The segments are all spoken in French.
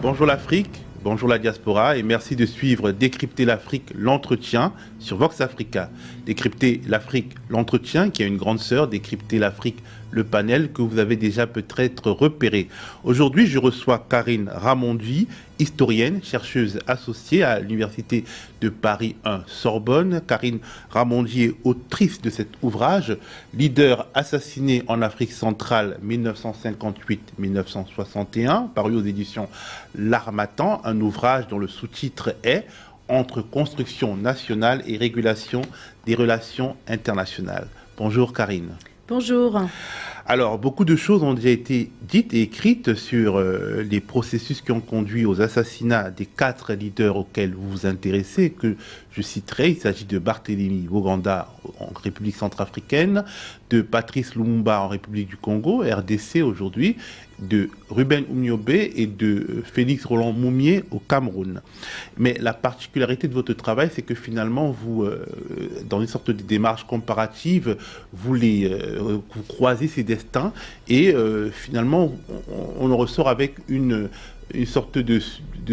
Bonjour l'Afrique, bonjour la diaspora et merci de suivre Décrypter l'Afrique, l'entretien sur Vox Africa. Décrypter l'Afrique, l'entretien qui a une grande sœur, Décrypter l'Afrique, le panel que vous avez déjà peut-être repéré. Aujourd'hui, je reçois Karine Ramondi, historienne, chercheuse associée à l'Université de Paris 1 Sorbonne. Karine Ramondi est autrice de cet ouvrage, Leader assassiné en Afrique centrale 1958-1961, paru aux éditions L'Harmattan, un ouvrage dont le sous-titre est Entre construction nationale et régulation des relations internationales. Bonjour Karine. Bonjour. Alors, beaucoup de choses ont déjà été dites et écrites sur les processus qui ont conduit aux assassinats des 4 leaders auxquels vous vous intéressez, que je citerai. Il s'agit de Barthélemy Boganda en République centrafricaine, de Patrice Lumumba en République du Congo, RDC aujourd'hui, de Ruben Umniobe et de Félix Roland Moumié au Cameroun. Mais la particularité de votre travail, c'est que finalement, vous, dans une sorte de démarche comparative, vous croisez ces destins et finalement, on en ressort avec une sorte de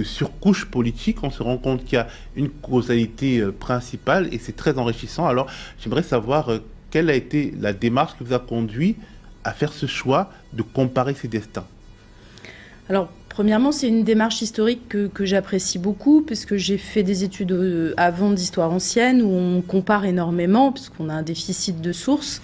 surcouche politique. On se rend compte qu'il y a une causalité principale et c'est très enrichissant. Alors, j'aimerais savoir quelle a été la démarche qui vous a conduit à faire ce choix de comparer ces destins. Alors, premièrement, c'est une démarche historique que j'apprécie beaucoup, puisque j'ai fait des études avant d'histoire ancienne, où on compare énormément, puisqu'on a un déficit de sources.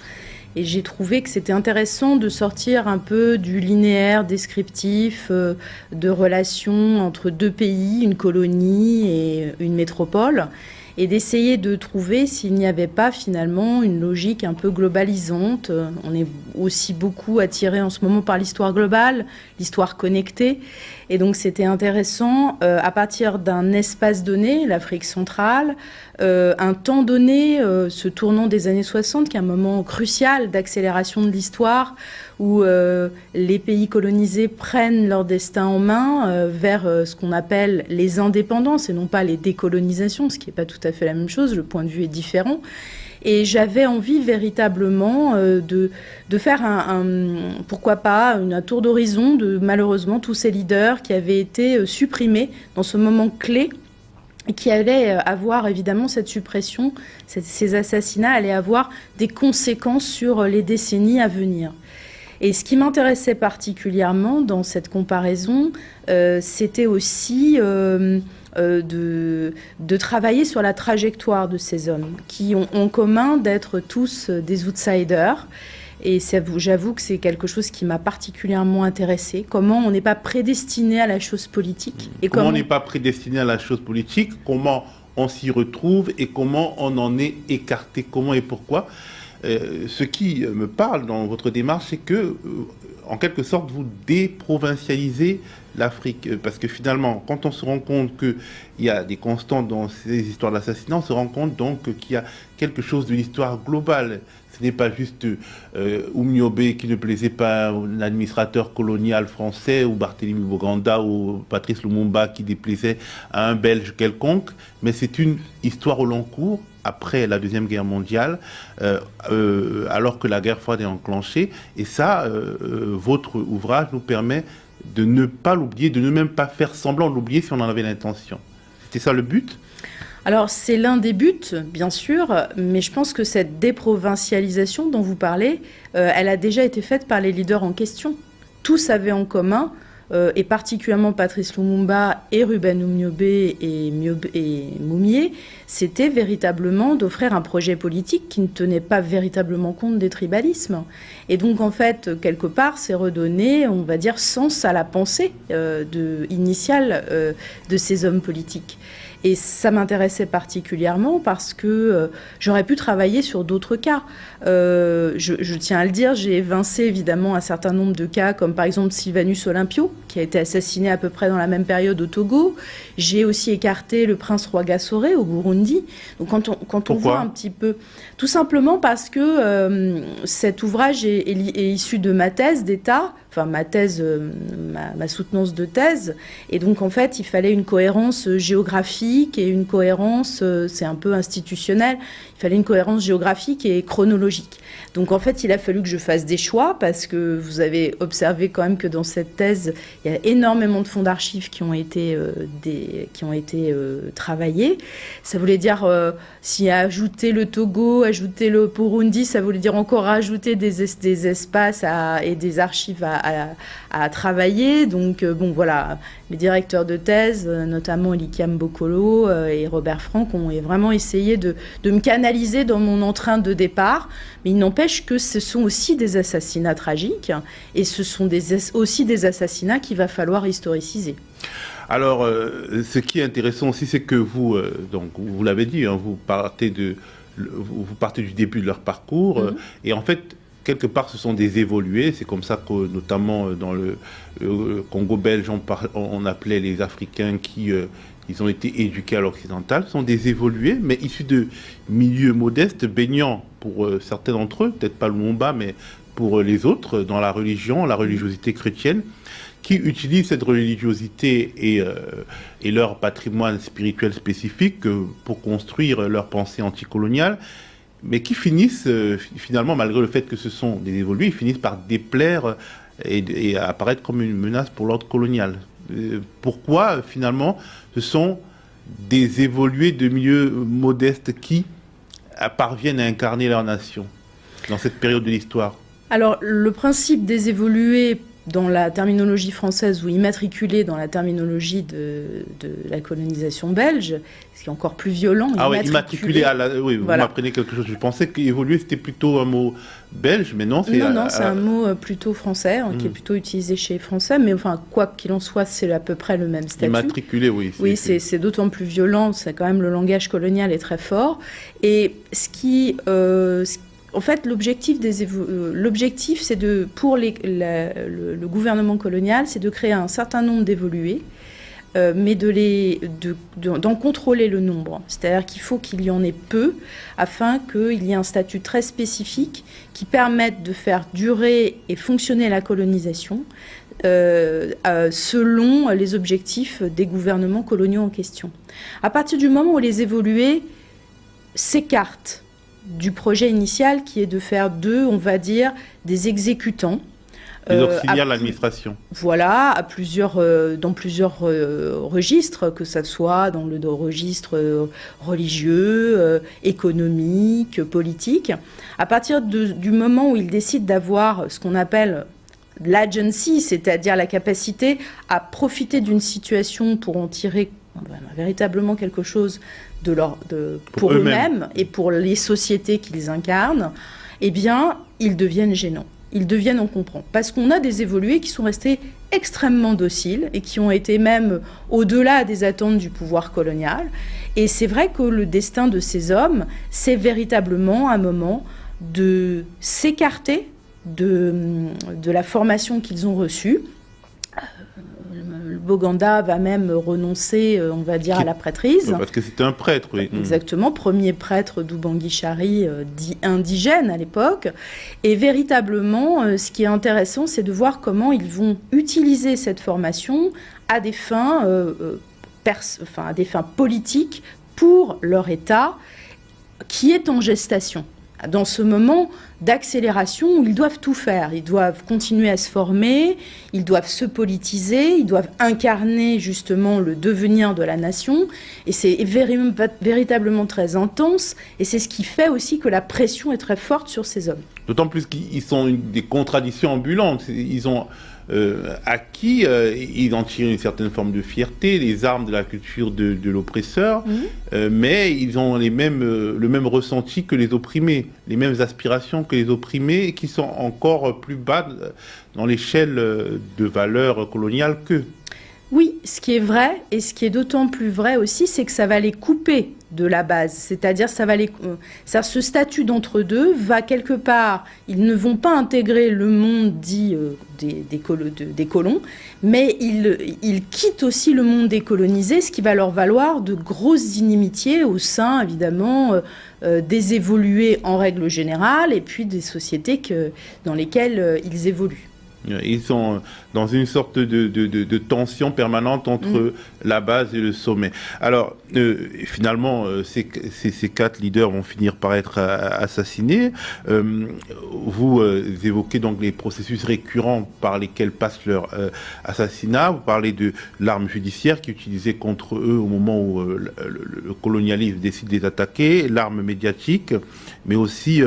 Et j'ai trouvé que c'était intéressant de sortir un peu du linéaire descriptif de relations entre 2 pays, une colonie et une métropole, et d'essayer de trouver s'il n'y avait pas finalement une logique un peu globalisante. On est aussi beaucoup attiré en ce moment par l'histoire globale, l'histoire connectée. Et donc c'était intéressant, à partir d'un espace donné, l'Afrique centrale, un temps donné, ce tournant des années 60, qui est un moment crucial d'accélération de l'histoire, où les pays colonisés prennent leur destin en main vers ce qu'on appelle les indépendances et non pas les décolonisations, ce qui n'est pas tout à fait la même chose, le point de vue est différent. Et j'avais envie véritablement de faire pourquoi pas, un tour d'horizon de malheureusement tous ces leaders qui avaient été supprimés dans ce moment clé et qui allaient avoir évidemment cette suppression, ces assassinats allaient avoir des conséquences sur les décennies à venir. Et ce qui m'intéressait particulièrement dans cette comparaison, c'était aussi de travailler sur la trajectoire de ces hommes qui ont en commun d'être tous des outsiders. Et j'avoue que c'est quelque chose qui m'a particulièrement intéressée. Comment on n'est pas prédestiné à la chose politique. Et comment on n'est pas prédestiné à la chose politique, comment on s'y retrouve et comment on en est écarté, comment et pourquoi. Ce qui me parle dans votre démarche, c'est que, en quelque sorte, vous déprovincialisez l'Afrique. Parce que finalement, quand on se rend compte qu'il y a des constantes dans ces histoires d'assassinat, on se rend compte donc qu'il y a quelque chose de l'histoire globale. Ce n'est pas juste Umniobe qui ne plaisait pas à l'administrateur colonial français, ou Barthélemy Boganda, ou Patrice Lumumba qui déplaisait à un Belge quelconque, mais c'est une histoire au long cours, après la Deuxième Guerre mondiale, alors que la guerre froide est enclenchée. Et ça, votre ouvrage nous permet de ne pas l'oublier, de ne même pas faire semblant de l'oublier si on en avait l'intention. C'était ça le but ? Alors, c'est l'un des buts, bien sûr, mais je pense que cette déprovincialisation dont vous parlez, elle a déjà été faite par les leaders en question. Tous avaient en commun, et particulièrement Patrice Lumumba et Ruben Umniobe et Moumié, c'était véritablement d'offrir un projet politique qui ne tenait pas véritablement compte des tribalismes. Et donc, en fait, quelque part, c'est redonner, on va dire, sens à la pensée initiale de ces hommes politiques. Et ça m'intéressait particulièrement parce que j'aurais pu travailler sur d'autres cas. Je tiens à le dire, j'ai évincé évidemment un certain nombre de cas, comme par exemple Sylvanus Olympio, qui a été assassiné à peu près dans la même période au Togo. J'ai aussi écarté le prince Rwagasore au Burundi. Donc quand on voit un petit peu... Tout simplement parce que cet ouvrage est issu de ma thèse d'État, ma thèse, ma soutenance de thèse. Et donc, en fait, il fallait une cohérence géographique et une cohérence, c'est un peu institutionnel, il fallait une cohérence géographique et chronologique. Donc, en fait, il a fallu que je fasse des choix parce que vous avez observé quand même que dans cette thèse, il y a énormément de fonds d'archives qui ont été, travaillés. Ça voulait dire, si ajouter le Togo, ajouter le Burundi, ça voulait dire encore ajouter des espaces et des archives à travailler. Donc, bon, voilà, les directeurs de thèse, notamment Elikiam Bokolo et Robert Franck, ont vraiment essayé de me canaliser dans mon entrain de départ. Mais il n'empêche que ce sont aussi des assassinats tragiques et ce sont aussi des assassinats qu'il va falloir historiciser. Alors, ce qui est intéressant aussi, c'est que vous, donc vous l'avez dit, hein, vous partez du début de leur parcours, et en fait, quelque part, ce sont des évolués. C'est comme ça que, notamment dans le Congo belge, on appelait les Africains qui ils ont été éduqués à l'occidental. Ce sont des évolués, mais issus de milieux modestes, baignant pour certains d'entre eux, peut-être pas Lumumba, mais pour les autres, dans la religion, la religiosité chrétienne, qui utilisent cette religiosité et leur patrimoine spirituel spécifique pour construire leur pensée anticoloniale, mais qui finissent, finalement, malgré le fait que ce sont des évolués, ils finissent par déplaire et apparaître comme une menace pour l'ordre colonial. Pourquoi, finalement, ce sont des évolués de milieux modestes qui parviennent à incarner leur nation dans cette période de l'histoire? Alors, le principe des évolués dans la terminologie française ou immatriculés dans la terminologie de la colonisation belge, ce qui est encore plus violent. Ah oui, immatriculé oui, voilà. Vous m'apprenez quelque chose. Je pensais qu'évoluer, c'était plutôt un mot belge, mais non, c'est... Non, c'est un mot plutôt français, qui est plutôt utilisé chez les Français, mais enfin, quoi qu'il en soit, c'est à peu près le même statut. Immatriculé, oui. Oui, c'est d'autant plus violent, c'est quand même le langage colonial est très fort. Et en fait, l'objectif, c'est pour le gouvernement colonial, c'est de créer un certain nombre d'évolués, mais d'en contrôler le nombre. C'est-à-dire qu'il faut qu'il y en ait peu, afin qu'il y ait un statut très spécifique qui permette de faire durer et fonctionner la colonisation selon les objectifs des gouvernements coloniaux en question. À partir du moment où les évolués s'écartent du projet initial qui est de faire on va dire, des exécutants. Des auxiliaires de l'administration. Voilà, dans plusieurs registres, que ce soit dans le registre religieux, économique, politique. À partir du moment où ils décident d'avoir ce qu'on appelle l'agency, c'est-à-dire la capacité à profiter d'une situation pour en tirer véritablement quelque chose pour eux-mêmes et pour les sociétés qu'ils incarnent, eh bien, ils deviennent gênants. Ils deviennent encombrants. Parce qu'on a des évolués qui sont restés extrêmement dociles et qui ont été même au-delà des attentes du pouvoir colonial. Et c'est vrai que le destin de ces hommes, c'est véritablement un moment de s'écarter de la formation qu'ils ont reçue. Le Boganda va même renoncer, on va dire, à la prêtrise. Parce que c'était un prêtre, oui. Exactement, premier prêtre d'Ubangi-Chari, dit indigène à l'époque. Et véritablement, ce qui est intéressant, c'est de voir comment ils vont utiliser cette formation à des fins, à des fins politiques pour leur État, qui est en gestation. Dans ce moment d'accélération où ils doivent tout faire. Ils doivent continuer à se former, ils doivent se politiser, ils doivent incarner justement le devenir de la nation. Et c'est véritablement très intense. Et c'est ce qui fait aussi que la pression est très forte sur ces hommes. D'autant plus qu'ils sont des contradictions ambulantes. Ils ont acquis, ils en tirent une certaine forme de fierté, les armes de la culture de l'oppresseur, mais ils ont le même ressenti que les opprimés, les mêmes aspirations que les opprimés, qui sont encore plus bas dans l'échelle de valeurs coloniales qu'eux. Oui, ce qui est vrai, et ce qui est d'autant plus vrai aussi, c'est que ça va les couper de la base. C'est-à-dire, ce statut d'entre-deux va quelque part, ils ne vont pas intégrer le monde dit des colons, mais ils quittent aussi le monde décolonisé, ce qui va leur valoir de grosses inimitiés au sein, évidemment, des évolués en règle générale, et puis des sociétés dans lesquelles ils évoluent. Ils sont dans une sorte de tension permanente entre la base et le sommet. Alors, finalement, ces 4 leaders vont finir par être assassinés. Vous évoquez donc les processus récurrents par lesquels passe leur assassinat. Vous parlez de l'arme judiciaire qui est utilisée contre eux au moment où le colonialisme décide de les attaquer, l'arme médiatique, mais aussi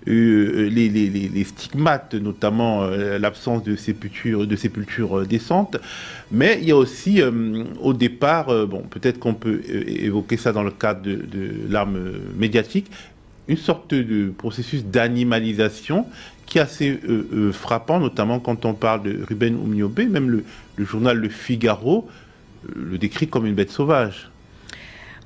les stigmates, notamment l'absence de sépultures décentes. Mais il y a aussi, au départ, bon, peut-être qu'on peut évoquer ça dans le cadre de l'arme médiatique, une sorte de processus d'animalisation qui est assez frappant, notamment quand on parle de Ruben Umniobé. Même le journal Le Figaro le décrit comme une bête sauvage.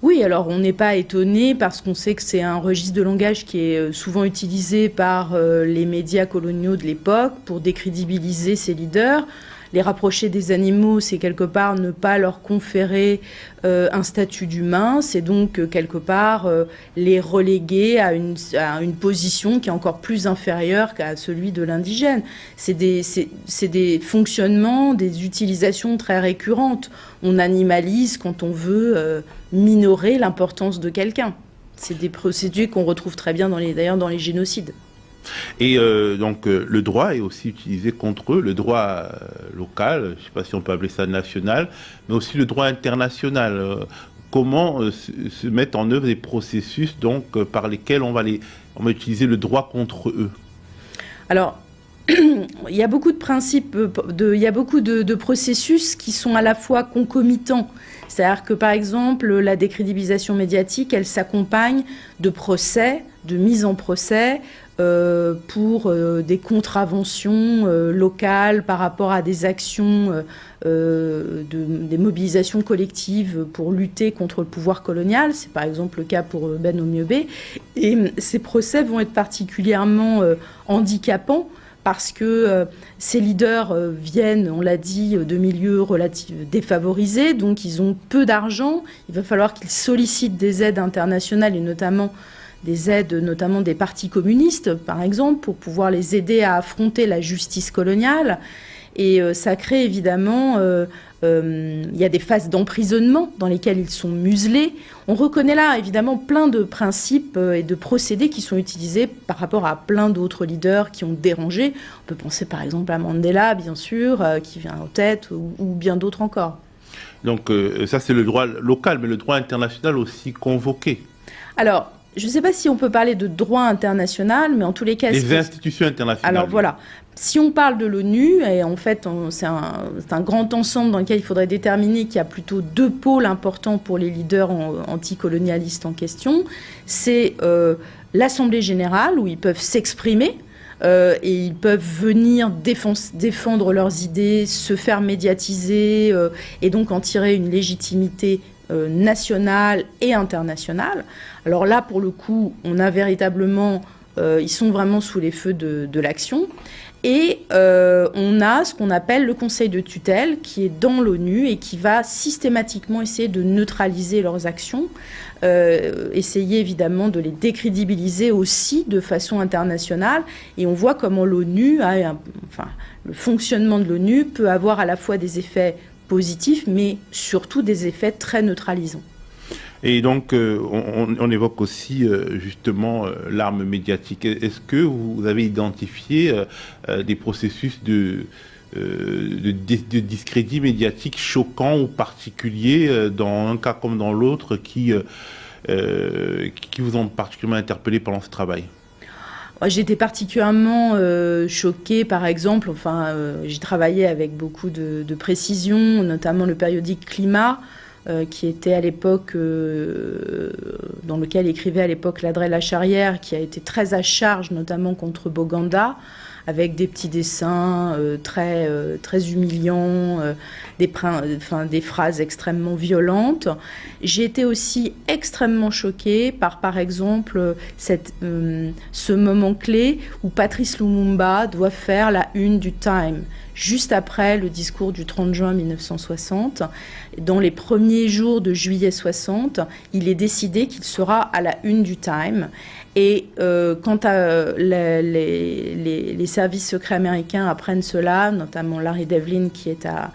Oui, alors on n'est pas étonné parce qu'on sait que c'est un registre de langage qui est souvent utilisé par les médias coloniaux de l'époque pour décrédibiliser ses leaders. Les rapprocher des animaux, c'est quelque part ne pas leur conférer un statut d'humain, c'est donc quelque part les reléguer à une position qui est encore plus inférieure qu'à celui de l'indigène. C'est des fonctionnements, des utilisations très récurrentes. On animalise quand on veut minorer l'importance de quelqu'un. C'est des procédures qu'on retrouve très bien d'ailleurs dans les génocides. Et donc le droit est aussi utilisé contre eux, le droit local, je ne sais pas si on peut appeler ça national, mais aussi le droit international. Comment se mettent en œuvre des processus donc, par lesquels on va utiliser le droit contre eux? Alors, il y a beaucoup de principes, il y a beaucoup de processus qui sont à la fois concomitants. C'est-à-dire que, par exemple, la décrédibilisation médiatique, elle s'accompagne de procès, de mise en procès, pour des contraventions locales par rapport à des actions, des mobilisations collectives pour lutter contre le pouvoir colonial. C'est par exemple le cas pour Ben Omniobé. Et ces procès vont être particulièrement handicapants parce que ces leaders viennent, on l'a dit, de milieux relativement défavorisés, donc ils ont peu d'argent. Il va falloir qu'ils sollicitent des aides internationales et notamment des aides, notamment des partis communistes, par exemple, pour pouvoir les aider à affronter la justice coloniale. Et ça crée évidemment, il y a des phases d'emprisonnement dans lesquelles ils sont muselés. On reconnaît là évidemment plein de principes et de procédés qui sont utilisés par rapport à plein d'autres leaders qui ont dérangé. On peut penser par exemple à Mandela, bien sûr, qui vient en tête, ou bien d'autres encore. Donc ça c'est le droit local, mais le droit international aussi convoqué. Alors, je ne sais pas si on peut parler de droit international, mais en tous les cas... Les institutions internationales. Alors voilà, si on parle de l'ONU, et en fait c'est un grand ensemble dans lequel il faudrait déterminer qu'il y a plutôt 2 pôles importants pour les leaders anticolonialistes en question, c'est l'Assemblée générale où ils peuvent s'exprimer, et ils peuvent venir défendre leurs idées, se faire médiatiser, et donc en tirer une légitimité nationale et internationale. Alors là, pour le coup, on a véritablement, ils sont vraiment sous les feux de l'action. Et on a ce qu'on appelle le Conseil de tutelle qui est dans l'ONU et qui va systématiquement essayer de neutraliser leurs actions, essayer évidemment de les décrédibiliser aussi de façon internationale. Et on voit comment l'ONU, le fonctionnement de l'ONU peut avoir à la fois des effets positifs, mais surtout des effets très neutralisants. Et donc, on évoque aussi justement l'arme médiatique. Est-ce que vous avez identifié des processus de discrédit médiatique choquants ou particuliers dans un cas comme dans l'autre qui vous ont particulièrement interpellé pendant ce travail? J'étais particulièrement choquée, par exemple, j'ai travaillé avec beaucoup de précision, notamment le périodique Climat, qui était à l'époque, dans lequel écrivait à l'époque Ladrel Acharrière, qui a été très à charge, notamment contre Boganda, avec des petits dessins très humiliants, des phrases extrêmement violentes. J'ai été aussi extrêmement choquée par exemple, ce moment clé où Patrice Lumumba doit faire la une du Time. juste après le discours du 30 juin 1960. Dans les premiers jours de juillet 60, il est décidé qu'il sera à la une du Time. Et quand les services secrets américains apprennent cela, notamment Larry Devlin qui est à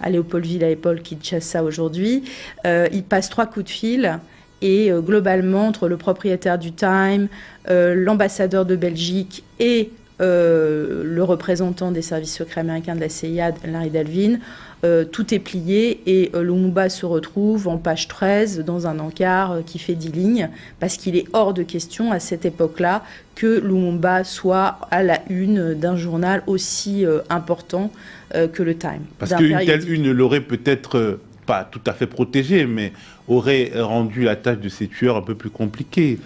Léopoldville à l'époque, Kinshasa aujourd'hui, il passe 3 coups de fil. Et globalement, entre le propriétaire du Time, l'ambassadeur de Belgique et le représentant des services secrets américains de la CIA, Larry Devlin, tout est plié et Lumumba se retrouve en page 13 dans un encart qui fait 10 lignes parce qu'il est hors de question à cette époque-là que Lumumba soit à la une d'un journal aussi important que le Time. Parce qu'une telle une l'aurait peut-être pas tout à fait protégé, mais aurait rendu la tâche de ces tueurs un peu plus compliquée.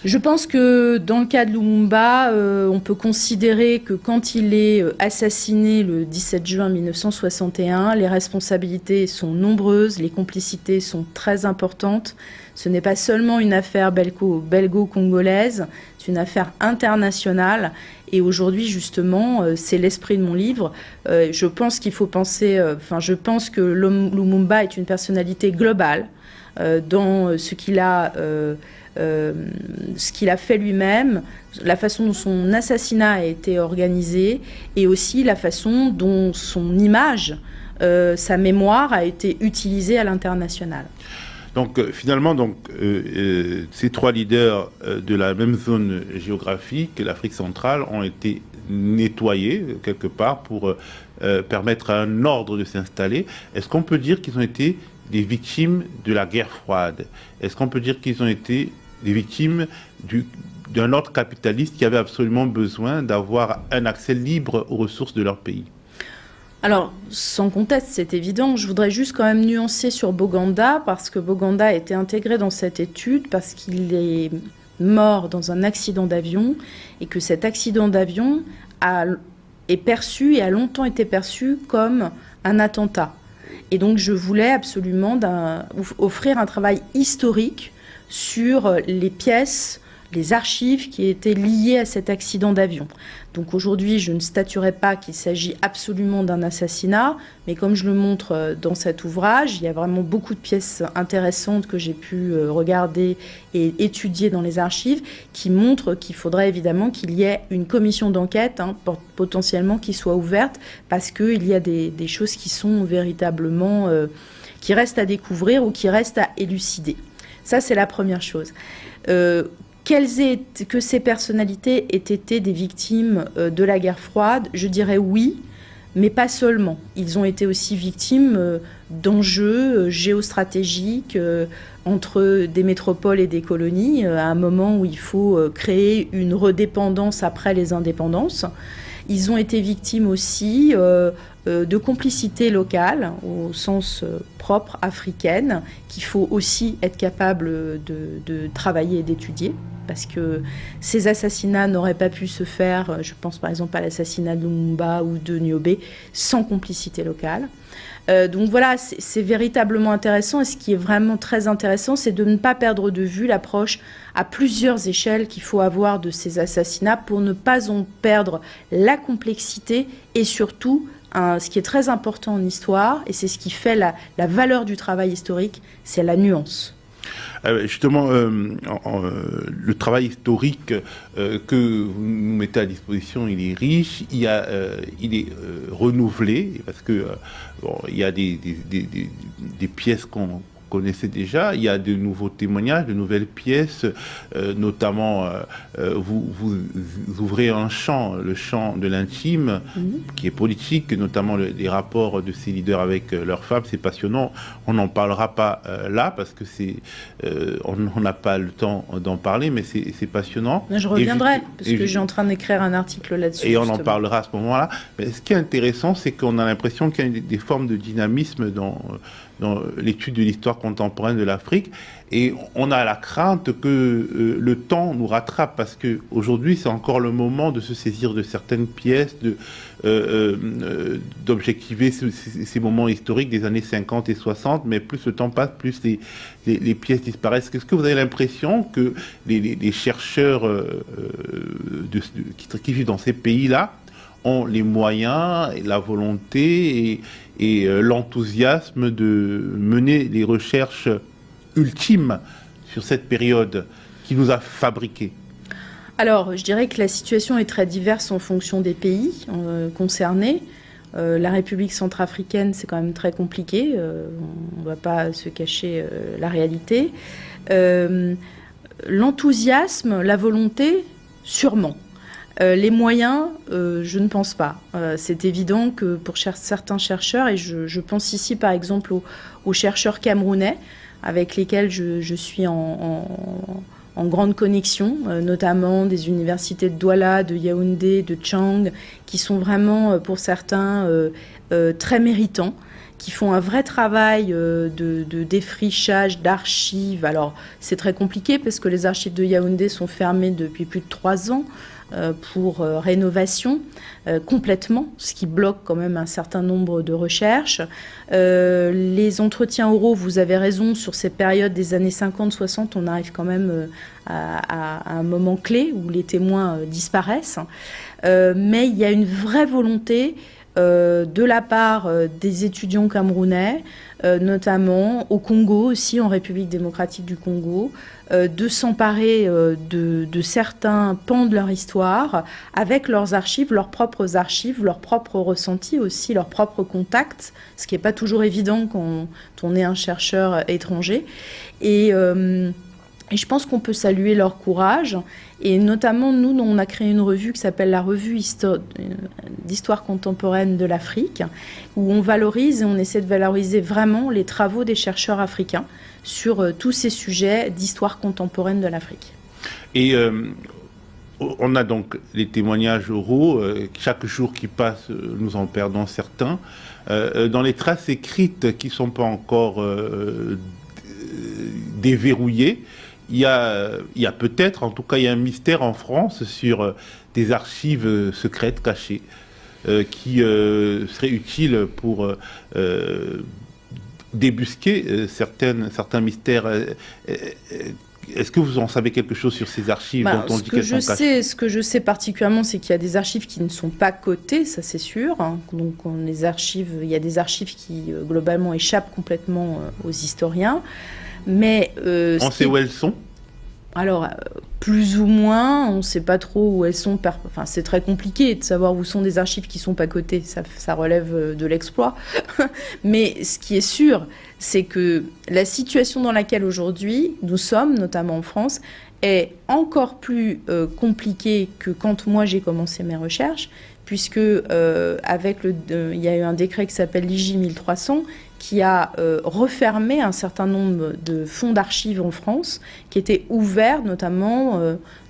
Je pense que dans le cas de Lumumba, on peut considérer que quand il est assassiné le 17 juin 1961, les responsabilités sont nombreuses, les complicités sont très importantes. Ce n'est pas seulement une affaire belgo-congolaise, c'est une affaire internationale. Et aujourd'hui, justement, c'est l'esprit de mon livre. Je pense qu'il faut penser... je pense que Lumumba est une personnalité globale dans ce qu'il a fait lui-même, la façon dont son assassinat a été organisé et aussi la façon dont son image, sa mémoire a été utilisée à l'international. Donc finalement, ces 3 leaders de la même zone géographique, l'Afrique centrale, ont été nettoyés quelque part pour permettre à un ordre de s'installer. Est-ce qu'on peut dire qu'ils ont été des victimes de la guerre froide? Est-ce qu'on peut dire qu'ils ont été des victimes d'un ordre capitaliste qui avait absolument besoin d'avoir un accès libre aux ressources de leur pays? Alors, sans conteste, c'est évident. Je voudrais juste quand même nuancer sur Boganda, parce que Boganda a été intégré dans cette étude parce qu'il est mort dans un accident d'avion et que cet accident d'avion est perçu et a longtemps été perçu comme un attentat. Et donc, je voulais absolument offrir un travail historique sur les pièces, les archives qui étaient liées à cet accident d'avion. Donc aujourd'hui, je ne statuerai pas qu'il s'agit absolument d'un assassinat, mais comme je le montre dans cet ouvrage, il y a vraiment beaucoup de pièces intéressantes que j'ai pu regarder et étudier dans les archives qui montrent qu'il faudrait évidemment qu'il y ait une commission d'enquête, potentiellement qui soit ouverte, parce qu'il y a des choses qui sont véritablement... qui restent à découvrir ou qui restent à élucider. Ça, c'est la première chose. Que ces personnalités aient été des victimes de la guerre froide, je dirais oui, mais pas seulement. Ils ont été aussi victimes d'enjeux géostratégiques entre des métropoles et des colonies, à un moment où il faut créer une redépendance après les indépendances. Ils ont été victimes aussi de complicité locale, au sens propre africaine, qu'il faut aussi être capable de travailler et d'étudier, parce que ces assassinats n'auraient pas pu se faire, je pense par exemple à l'assassinat de Lumumba ou de Niobé, sans complicité locale. Donc voilà, c'est véritablement intéressant, et ce qui est vraiment très intéressant, c'est de ne pas perdre de vue l'approche à plusieurs échelles qu'il faut avoir de ces assassinats pour ne pas en perdre la complexité et surtout, ce qui est très important en histoire, et c'est ce qui fait la valeur du travail historique, c'est la nuance. Justement, le travail historique que vous nous mettez à disposition, il est riche, il est renouvelé, parce que il y a des pièces qu'on connaissait déjà, il y a de nouveaux témoignages, de nouvelles pièces, notamment vous ouvrez un champ, le champ de l'intime, qui est politique, notamment les rapports de ces leaders avec leurs femmes, c'est passionnant. On n'en parlera pas là, parce que on n'a pas le temps d'en parler, mais c'est passionnant. Je reviendrai, parce que j'ai en train d'écrire un article là-dessus. Et on en parlera à ce moment-là. Mais ce qui est intéressant, c'est qu'on a l'impression qu'il y a des formes de dynamisme dans l'étude de l'histoire contemporaine de l'Afrique, et on a la crainte que le temps nous rattrape, parce qu'aujourd'hui c'est encore le moment de se saisir de certaines pièces, d'objectiver ces moments historiques des années 50 et 60, mais plus le temps passe, plus les pièces disparaissent. Est-ce que vous avez l'impression que les chercheurs qui vivent dans ces pays-là ont les moyens, et la volonté et l'enthousiasme de mener les recherches ultimes sur cette période qui nous a fabriqués? Alors, je dirais que la situation est très diverse en fonction des pays concernés. La République centrafricaine, c'est quand même très compliqué. On ne va pas se cacher la réalité. L'enthousiasme, la volonté, sûrement. Les moyens, je ne pense pas. C'est évident que pour certains chercheurs, et je pense ici par exemple aux chercheurs camerounais, avec lesquels je suis en grande connexion, notamment des universités de Douala, de Yaoundé, de Tchang, qui sont vraiment, pour certains, très méritants, qui font un vrai travail de défrichage, d'archives. Alors, c'est très compliqué parce que les archives de Yaoundé sont fermées depuis plus de 3 ans pour rénovation complètement, ce qui bloque quand même un certain nombre de recherches. Les entretiens oraux, vous avez raison, sur ces périodes des années 50-60, on arrive quand même à un moment clé où les témoins disparaissent. Mais il y a une vraie volonté de la part des étudiants camerounais, notamment au Congo aussi, en République démocratique du Congo, de s'emparer de certains pans de leur histoire avec leurs archives, leurs propres ressentis aussi, leurs propres contacts, ce qui n'est pas toujours évident quand on est un chercheur étranger. Et je pense qu'on peut saluer leur courage. Et notamment, nous, on a créé une revue qui s'appelle la Revue d'Histoire contemporaine de l'Afrique, où on valorise et on essaie de valoriser vraiment les travaux des chercheurs africains sur tous ces sujets d'histoire contemporaine de l'Afrique. Et on a donc les témoignages oraux. Chaque jour qui passe, nous en perdons certains. Dans les traces écrites qui ne sont pas encore déverrouillées, il y a peut-être, en tout cas, il y a un mystère en France sur des archives secrètes cachées qui seraient utiles pour débusquer certains mystères. Est-ce que vous en savez quelque chose sur ces archives dont on dit qu'elles sont cachées? Ce que je sais particulièrement, c'est qu'il y a des archives qui ne sont pas cotées, ça c'est sûr. Donc il y a des archives qui globalement échappent complètement aux historiens. Mais on sait où elles sont? Alors, plus ou moins, on ne sait pas trop où elles sont. Enfin, c'est très compliqué de savoir où sont des archives qui ne sont pas cotées. Ça relève de l'exploit. Mais ce qui est sûr, c'est que la situation dans laquelle aujourd'hui nous sommes, notamment en France, est encore plus compliquée que quand moi j'ai commencé mes recherches, puisque il y a eu un décret qui s'appelle l'IJ 1300 qui a refermé un certain nombre de fonds d'archives en France qui étaient ouverts notamment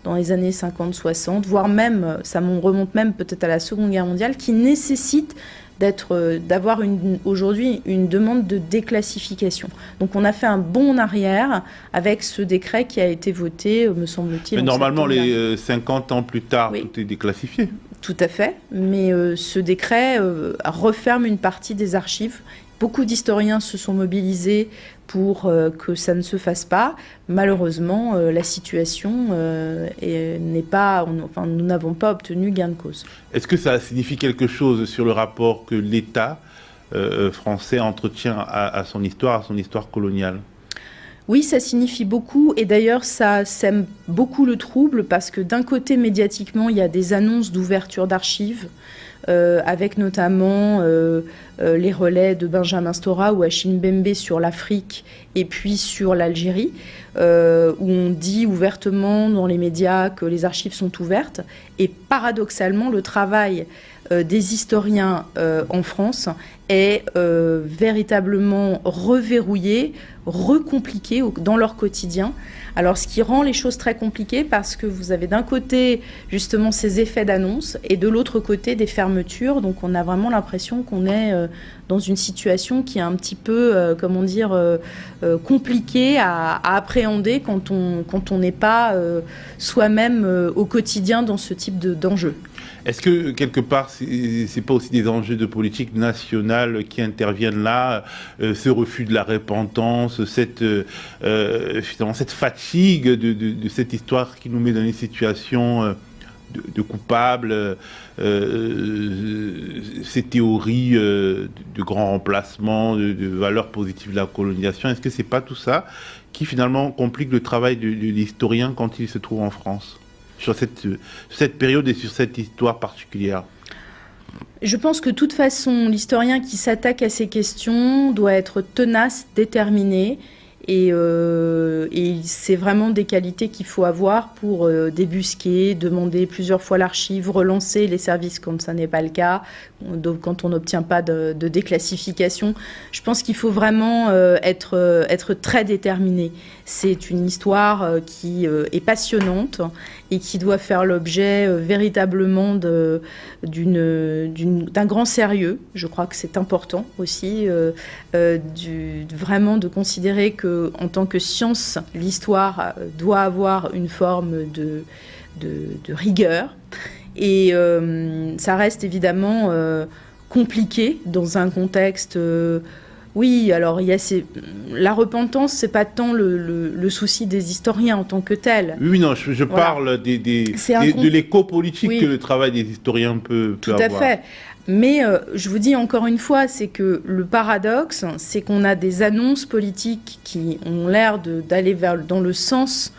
dans les années 50-60, voire même, ça remonte même peut-être à la Seconde Guerre mondiale, qui nécessitent d'avoir aujourd'hui une demande de déclassification. Donc on a fait un bond en arrière avec ce décret qui a été voté, me semble-t-il. Mais normalement, 50 ans plus tard, oui, tout est déclassifié. Tout à fait, mais ce décret referme une partie des archives. Beaucoup d'historiens se sont mobilisés pour que ça ne se fasse pas. Malheureusement, la situation n'est pas... nous n'avons pas obtenu gain de cause. Est-ce que ça signifie quelque chose sur le rapport que l'État français entretient à son histoire coloniale? Oui, ça signifie beaucoup, et d'ailleurs ça sème beaucoup le trouble parce que d'un côté, médiatiquement, il y a des annonces d'ouverture d'archives, avec notamment les relais de Benjamin Stora ou Achille Mbembe sur l'Afrique et puis sur l'Algérie, où on dit ouvertement dans les médias que les archives sont ouvertes. Et paradoxalement, le travail des historiens en France est véritablement reverrouillé, recompliqué dans leur quotidien. Alors, ce qui rend les choses très compliquées parce que vous avez d'un côté justement ces effets d'annonce et de l'autre côté des fermetures. Donc, on a vraiment l'impression qu'on est dans une situation qui est un petit peu, compliquée à appréhender quand on n'est pas soi-même au quotidien dans ce type d'enjeu. Est-ce que, quelque part, c'est pas aussi des enjeux de politique nationale qui interviennent là, ce refus de la repentance, finalement, cette fatigue de cette histoire qui nous met dans une situation de coupables, ces théories de grands remplacements, de valeurs positives de la colonisation. Est-ce que c'est pas tout ça qui finalement complique le travail de l'historien quand il se trouve en France, sur cette période et sur cette histoire particulière? Je pense que de toute façon, l'historien qui s'attaque à ces questions doit être tenace, déterminé. Et c'est vraiment des qualités qu'il faut avoir pour débusquer, demander plusieurs fois l'archive, relancer les services quand ça n'est pas le cas, quand on n'obtient pas de déclassification. Je pense qu'il faut vraiment être très déterminé. C'est une histoire qui est passionnante et qui doit faire l'objet véritablement d'un grand sérieux. Je crois que c'est important aussi, vraiment de considérer que en tant que science, l'histoire doit avoir une forme de rigueur. Et ça reste évidemment compliqué dans un contexte... oui, alors il y a la repentance, c'est pas tant le souci des historiens en tant que tel. Oui, non, je parle de l'écho politique que le travail des historiens peut avoir. Tout à fait. Mais je vous dis encore une fois, c'est que le paradoxe, c'est qu'on a des annonces politiques qui ont l'air d'aller dans le sens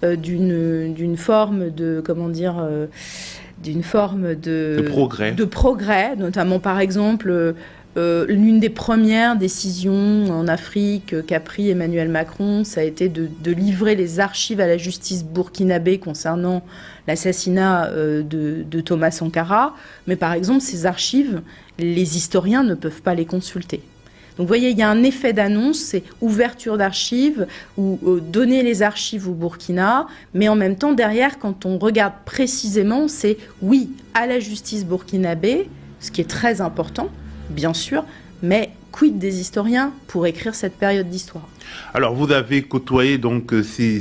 d'une forme de, comment dire, d'une forme de progrès, notamment par exemple l'une des premières décisions en Afrique qu'a pris Emmanuel Macron, ça a été de livrer les archives à la justice burkinabé concernant l'assassinat de Thomas Sankara. Mais par exemple, ces archives, les historiens ne peuvent pas les consulter. Donc vous voyez, il y a un effet d'annonce, c'est ouverture d'archives ou donner les archives au Burkina, mais en même temps, derrière, quand on regarde précisément, c'est oui à la justice burkinabé, ce qui est très important, bien sûr, mais quid des historiens pour écrire cette période d'histoire? Alors, vous avez côtoyé donc ces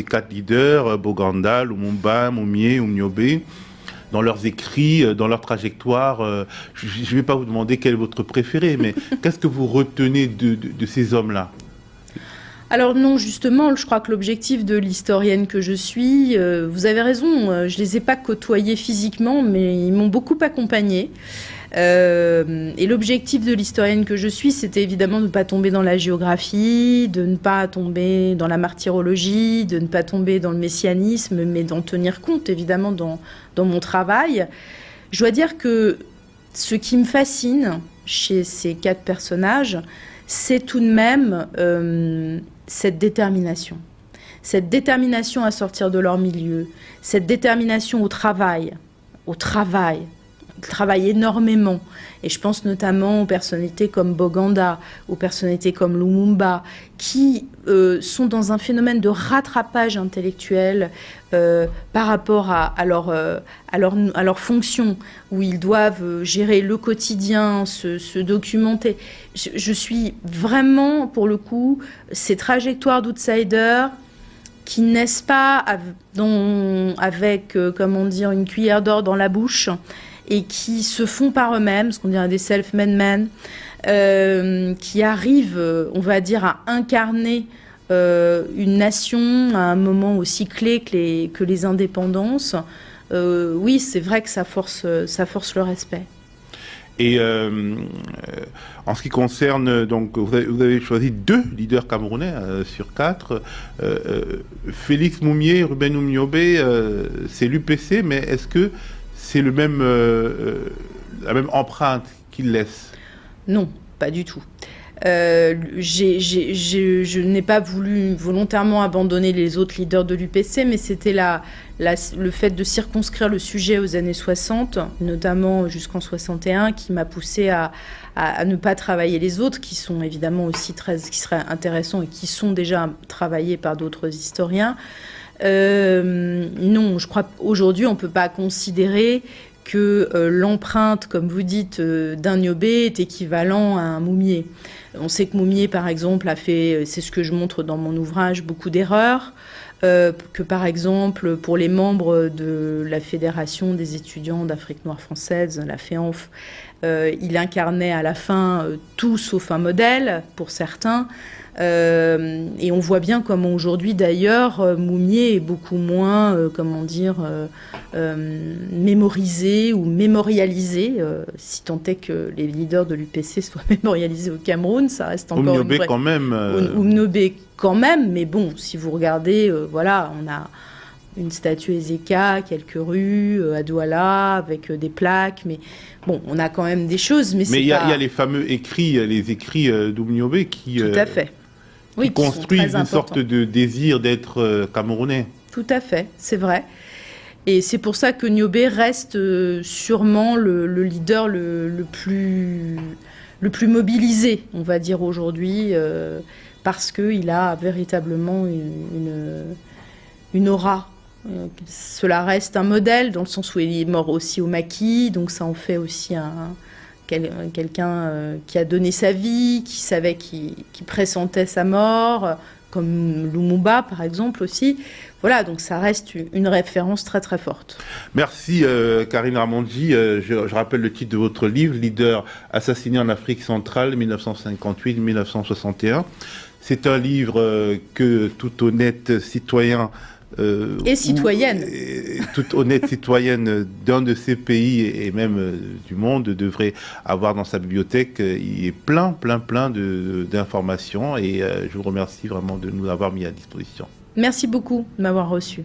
4 leaders, Boganda, Lumumba, Moumié, Oumniobé, dans leurs écrits, dans leur trajectoire. Je ne vais pas vous demander quel est votre préféré, mais qu'est-ce que vous retenez de ces hommes-là? Alors non, justement, je crois que l'objectif de l'historienne que je suis, vous avez raison, je ne les ai pas côtoyés physiquement, mais ils m'ont beaucoup accompagnée. Et l'objectif de l'historienne que je suis, c'était évidemment de ne pas tomber dans la géographie, de ne pas tomber dans la martyrologie, de ne pas tomber dans le messianisme, mais d'en tenir compte évidemment dans mon travail. Je dois dire que ce qui me fascine chez ces 4 personnages, c'est tout de même cette détermination. Cette détermination à sortir de leur milieu, cette détermination au travail. Ils travaillent énormément. Et je pense notamment aux personnalités comme Boganda, aux personnalités comme Lumumba, qui sont dans un phénomène de rattrapage intellectuel par rapport à leur fonction, où ils doivent gérer le quotidien, se documenter. Je suis vraiment, pour le coup, ces trajectoires d'outsiders qui naissent pas avec comment dire, une cuillère d'or dans la bouche, et qui se font par eux-mêmes, ce qu'on dirait des self-made men, qui arrivent, on va dire, à incarner une nation à un moment aussi clé que les indépendances. Oui, c'est vrai que ça force le respect. Et en ce qui concerne, donc, vous avez choisi 2 leaders camerounais sur 4. Félix Moumié, Ruben Oumniobé, c'est l'UPC, mais est-ce que c'est la même empreinte qu'il laisse? Non, pas du tout. Je n'ai pas voulu volontairement abandonner les autres leaders de l'UPC, mais c'était le fait de circonscrire le sujet aux années 60, notamment jusqu'en 61, qui m'a poussé à ne pas travailler les autres, qui sont évidemment aussi qui seraient intéressants et qui sont déjà travaillés par d'autres historiens. Non, je crois qu'aujourd'hui, on ne peut pas considérer que l'empreinte, comme vous dites, d'un Niobé est équivalent à un Moumié. On sait que Moumié, par exemple, a fait, c'est ce que je montre dans mon ouvrage, beaucoup d'erreurs. Que par exemple, pour les membres de la Fédération des étudiants d'Afrique noire française, la FEANF, il incarnait à la fin tout sauf un modèle, pour certains. Et on voit bien comment aujourd'hui, d'ailleurs, Moumié est beaucoup moins, mémorisé ou mémorialisé, si tant est que les leaders de l'UPC soient mémorialisés au Cameroun, ça reste encore une vraie... quand même. Oumnobé quand même, mais bon, si vous regardez, voilà, on a une statue Ezeka, quelques rues, à Douala, avec des plaques, mais bon, on a quand même des choses. Mais il y a les fameux écrits, les écrits d'Oumniobé qui... Tout à fait. Oui, qui construisent une sorte de désir d'être camerounais. Tout à fait, c'est vrai. Et c'est pour ça que Niobé reste sûrement le leader le plus mobilisé, on va dire aujourd'hui, parce qu'il a véritablement une aura. Cela reste un modèle, dans le sens où il est mort aussi au maquis, donc ça en fait aussi quelqu'un qui a donné sa vie, qui savait, qui pressentait sa mort, comme Lumumba par exemple aussi. Voilà, donc ça reste une référence très très forte. Merci Karine Ramondji. Je rappelle le titre de votre livre, Leader assassiné en Afrique centrale, 1958-1961. C'est un livre que tout honnête citoyen et citoyenne. Toute honnête citoyenne d'un de ces pays et même du monde devrait avoir dans sa bibliothèque. Il est plein d'informations et je vous remercie vraiment de nous avoir mis à disposition. Merci beaucoup de m'avoir reçu.